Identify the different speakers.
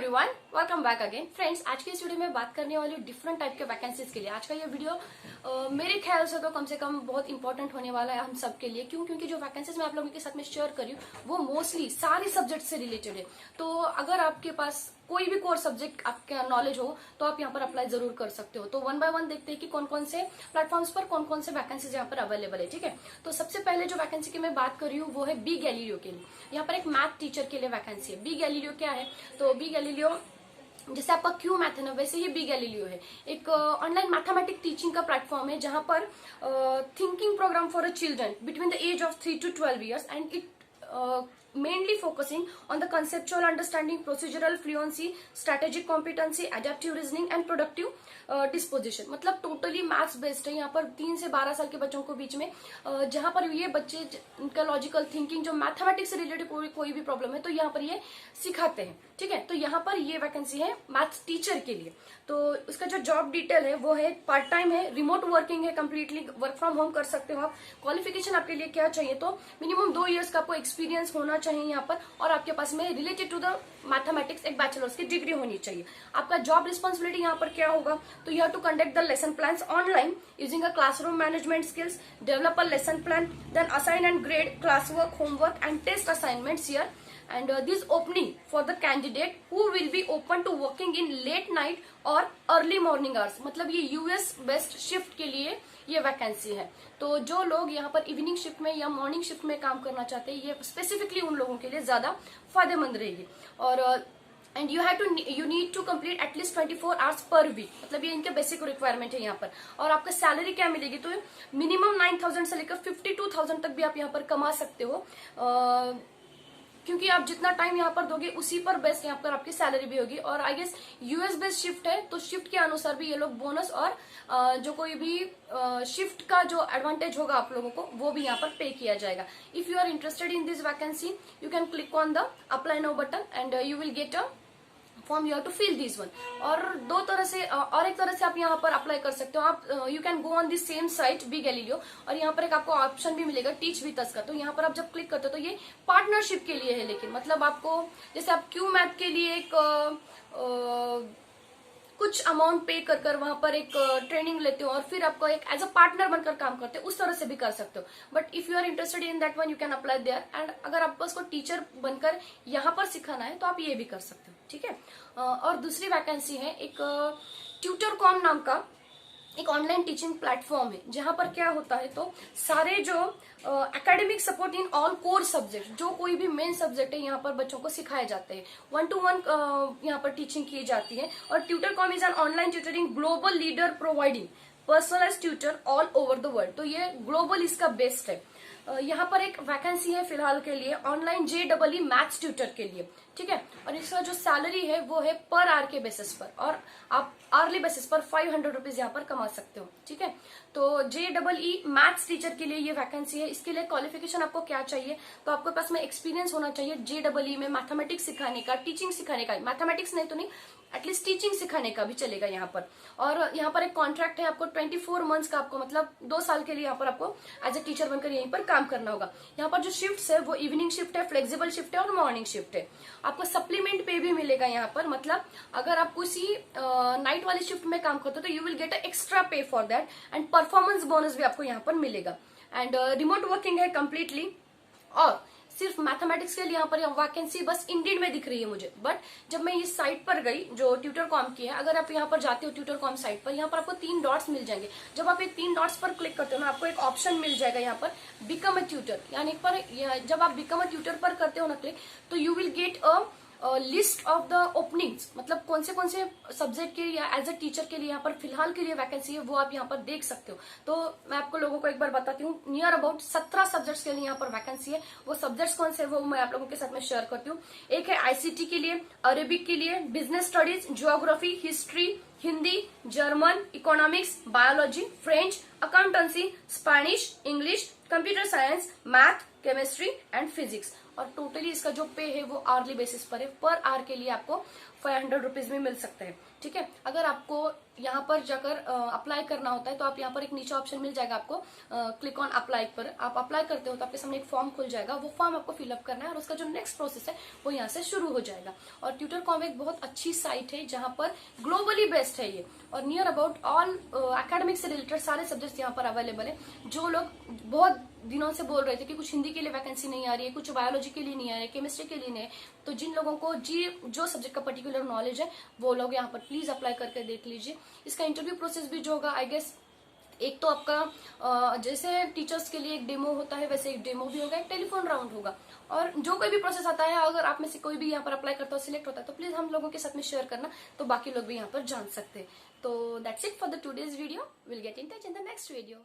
Speaker 1: Everyone, welcome back again. Friends, आज की इस वीडियो में बात करने वाली हूँ डिफरेंट टाइप के वैकेंसीज के लिए। आज का ये वीडियो मेरे ख्याल से तो कम से कम बहुत इंपॉर्टेंट होने वाला है हम सब के लिए। क्यों? क्योंकि जो वैकेंसीज मैं आप लोगों के साथ में शेयर कर रही हूँ वो मोस्टली सारे सब्जेक्ट से रिलेटेड है। तो अगर आपके पास कोई भी कोर सब्जेक्ट आपका नॉलेज हो तो आप यहाँ पर अप्लाई जरूर कर सकते हो। तो वन बाय वन देखते हैं कि कौन कौन से प्लेटफॉर्म्स पर कौन कौन से वैकेंसीज यहाँ पर अवेलेबल है। ठीक है, तो सबसे पहले जो वैकेंसी की मैं बात कर रही हूँ वो है बी गैलीलियो के लिए। यहाँ पर एक मैथ टीचर के लिए वैकेंसी है। बी गैलीलियो क्या है? तो बी गैलीलियो जैसे आपका क्यू मैथ है ना, वैसे ही बी गैलीलियो है। एक ऑनलाइन मैथमेटिक टीचिंग का प्लेटफॉर्म है जहां पर thinking program for a children between the age of 3 to 12 years and it mainly focusing on the conceptual understanding, procedural fluency, strategic competency, adaptive reasoning and productive disposition। मतलब totally maths based है। यहाँ पर 3 से 12 साल के बच्चों को बीच में जहाँ पर ये बच्चे उनका लॉजिकल थिंकिंग जो मैथमेटिक्स से रिलेटेड कोई भी प्रॉब्लम है तो यहाँ पर ये सिखाते हैं। ठीक है, तो यहाँ पर ये वैकेंसी है मैथ्स टीचर के लिए। तो उसका जो जॉब डिटेल है वो है पार्ट टाइम है, रिमोट वर्किंग है, कंप्लीटली वर्क फ्रॉम होम कर सकते हो आप। क्वालिफिकेशन आपके लिए क्या चाहिए? तो मिनिमम 2 इयर्स का आपको एक्सपीरियंस होना चाहिए यहाँ पर, और आपके पास में रिलेटेड टू द मैथमेटिक्स एक बैचलर्स की डिग्री होनी चाहिए। आपका जॉब रिस्पॉन्सिबिलिटी यहाँ पर क्या होगा? तो you have to conduct the lesson plans online using a classroom management skills, develop a lesson plan, then assign and grade classwork, homework and test assignments here. And this opening for the candidate who will be open to working in late night or early morning hours। मतलब ये US best shift के लिए ये vacancy है। तो जो लोग यहाँ पर इवनिंग शिफ्ट में या मॉर्निंग शिफ्ट में काम करना चाहते हैं, ये स्पेसिफिकली उन लोगों के लिए ज्यादा फायदेमंद रहेगी। और and you need to complete at least 24 hours per week. मतलब ये इनके बेसिक रिक्वायरमेंट है यहाँ पर। और आपका सैलरी क्या मिलेगी? तो मिनिमम 9,000 से लेकर 52,000 तक भी आप यहाँ पर कमा सकते हो, क्योंकि आप जितना टाइम यहाँ पर दोगे उसी पर बेस्ट यहाँ पर आपकी सैलरी भी होगी। और I guess US based shift है तो शिफ्ट के अनुसार भी ये लोग बोनस और जो कोई भी शिफ्ट का जो एडवांटेज होगा आप लोगों को वो भी यहाँ पर पे किया जाएगा। If you are interested in this vacancy you can click on the apply now button and you will get a form. You have to fill this one. और दो तरह से और एक तरह से आप यहाँ पर अप्लाई कर सकते हो। आप you can go on this same site B Galileo, और यहाँ पर एक आपको ऑप्शन भी मिलेगा टीच विद अस का। तो यहाँ पर आप जब क्लिक करते हो तो ये पार्टनरशिप के लिए है, लेकिन मतलब आपको जैसे आप क्यू मैथ के लिए एक कुछ अमाउंट पे कर कर वहां पर एक ट्रेनिंग लेते हो और फिर आपको एक एज अ पार्टनर बनकर काम करते हो, उस तरह से भी कर सकते हो। But if you are interested in that one you can apply there. And अगर आपको उसको टीचर बनकर यहाँ पर सिखाना है तो आप ये भी कर सकते हो। ठीक है, और दूसरी वैकेंसी है एक ट्यूटरकॉम नाम का एक ऑनलाइन टीचिंग प्लेटफॉर्म है, जहां पर क्या होता है तो सारे जो academic support in all core subject, जो कोई भी मेन सब्जेक्ट है यहाँ पर बच्चों को सिखाए जाते हैं। 1-to-1 यहाँ पर टीचिंग की जाती है। और Tutor com is an online tutoring global leader providing personalised tutor all over the world. तो ये ग्लोबल इसका बेस्ट है। यहाँ पर एक वैकेंसी है फिलहाल के लिए ऑनलाइन JEE मैथ्स ट्यूटर के लिए। ठीक है, और इसका जो सैलरी है वो है पर आवर के बेसिस पर, और आप आर्ली बेसिस पर 500 रुपीज यहाँ पर कमा सकते हो। ठीक है, तो JEE मैथ्स टीचर के लिए ये वैकेंसी है। इसके लिए क्वालिफिकेशन आपको क्या चाहिए? तो आपके पास में एक्सपीरियंस होना चाहिए JEE में मैथमेटिक्स सिखाने का, टीचिंग सिखाने का। मैथमेटिक्स नहीं तो नहीं, एटलीस्ट टीचिंग सिखाने का भी चलेगा यहाँ पर। और यहाँ पर एक कॉन्ट्रैक्ट है आपको 24 मंथ्स का, आपको मतलब 2 साल के लिए यहाँ पर आपको एज ए टीचर बनकर यहीं पर काम करना होगा। यहाँ पर जो शिफ्ट है वो इवनिंग शिफ्ट है, फ्लेक्सिबल शिफ्ट है और मॉर्निंग शिफ्ट है। आपको सप्लीमेंट पे भी मिलेगा यहाँ पर। मतलब अगर आप किसी नाइट वाली शिफ्ट में काम करते हो तो यू विल गेट एक्स्ट्रा पे for that, and performance bonus भी आपको यहाँ पर मिलेगा। एंड रिमोट वर्किंग है कंप्लीटली। और सिर्फ मैथमेटिक्स के लिए यहाँ पर वैकेंसी बस इंडियन में दिख रही है मुझे। बट जब मैं इस साइट पर गई जो ट्यूटरकॉम की है, अगर आप यहाँ पर जाते हो ट्यूटरकॉम साइट पर, यहाँ पर आपको 3 डॉट्स मिल जाएंगे। जब आप ये 3 डॉट्स पर क्लिक करते हो ना, आपको एक ऑप्शन मिल जाएगा यहाँ पर बिकम अ ट्यूटर। यानी पर जब आप बिकम अ ट्यूटर पर करते हो ना क्लिक, तो you will get a list of the openings. मतलब कौन से सब्जेक्ट के या एज अ टीचर के लिए यहाँ पर फिलहाल के लिए वैकेंसी है वो आप यहाँ पर देख सकते हो। तो मैं आपको लोगों को एक बार बताती हूँ, नियर अबाउट 17 सब्जेक्ट्स के लिए यहाँ पर वैकेंसी है। वो सब्जेक्ट्स कौन से वो मैं आप लोगों के साथ में शेयर करती हूँ। एक है ICT के लिए, अरेबिक के लिए, business studies, geography, history, Hindi, German, economics, biology, French, accountancy, Spanish, English, computer science, math, chemistry and physics. और टोटली इसका जो पे है वो आर्ली बेसिस पर है। पर आवर के लिए आपको 500 रुपीज में मिल सकते हैं। ठीक है, अगर आपको यहाँ पर जाकर अप्लाई करना होता है तो आप यहाँ पर एक नीचे ऑप्शन मिल जाएगा आपको, क्लिक ऑन अप्लाई पर आप अप्लाई करते हो तो आपके सामने एक फॉर्म खुल जाएगा, वो फॉर्म आपको फिलअप करना है और उसका जो नेक्स्ट प्रोसेस है वो यहाँ से शुरू हो जाएगा। और ट्यूटर.com एक बहुत अच्छी साइट है जहाँ पर ग्लोबली बेस्ट है ये, और नियर अबाउट ऑल एकेडमिक से रिलेटेड सारे सब्जेक्ट्स यहाँ पर अवेलेबल है। जो लोग बहुत दिनों से बोल रहे थे कि कुछ हिंदी के लिए वैकेंसी नहीं आ रही है, कुछ बायोलॉजी के लिए नहीं आ रही है, केमिस्ट्री के लिए नहीं है, तो जिन लोगों को जो सब्जेक्ट का पर्टिकुलर नॉलेज है वो लोग यहाँ पर प्लीज अप्लाई करके देख लीजिए। इसका इंटरव्यू प्रोसेस भी जो होगा आई गेस, एक तो आपका जैसे टीचर्स के लिए एक डेमो होता है वैसे एक डेमो भी होगा, एक टेलीफोन राउंड होगा, और जो कोई भी प्रोसेस आता है अगर आप में से कोई भी यहाँ पर अप्लाई करता है सिलेक्ट होता है तो प्लीज हम लोगों के साथ में शेयर करना, तो बाकी लोग भी यहाँ पर जान सकते हैं। तो that's it for the today's video, will get in touch in the next video.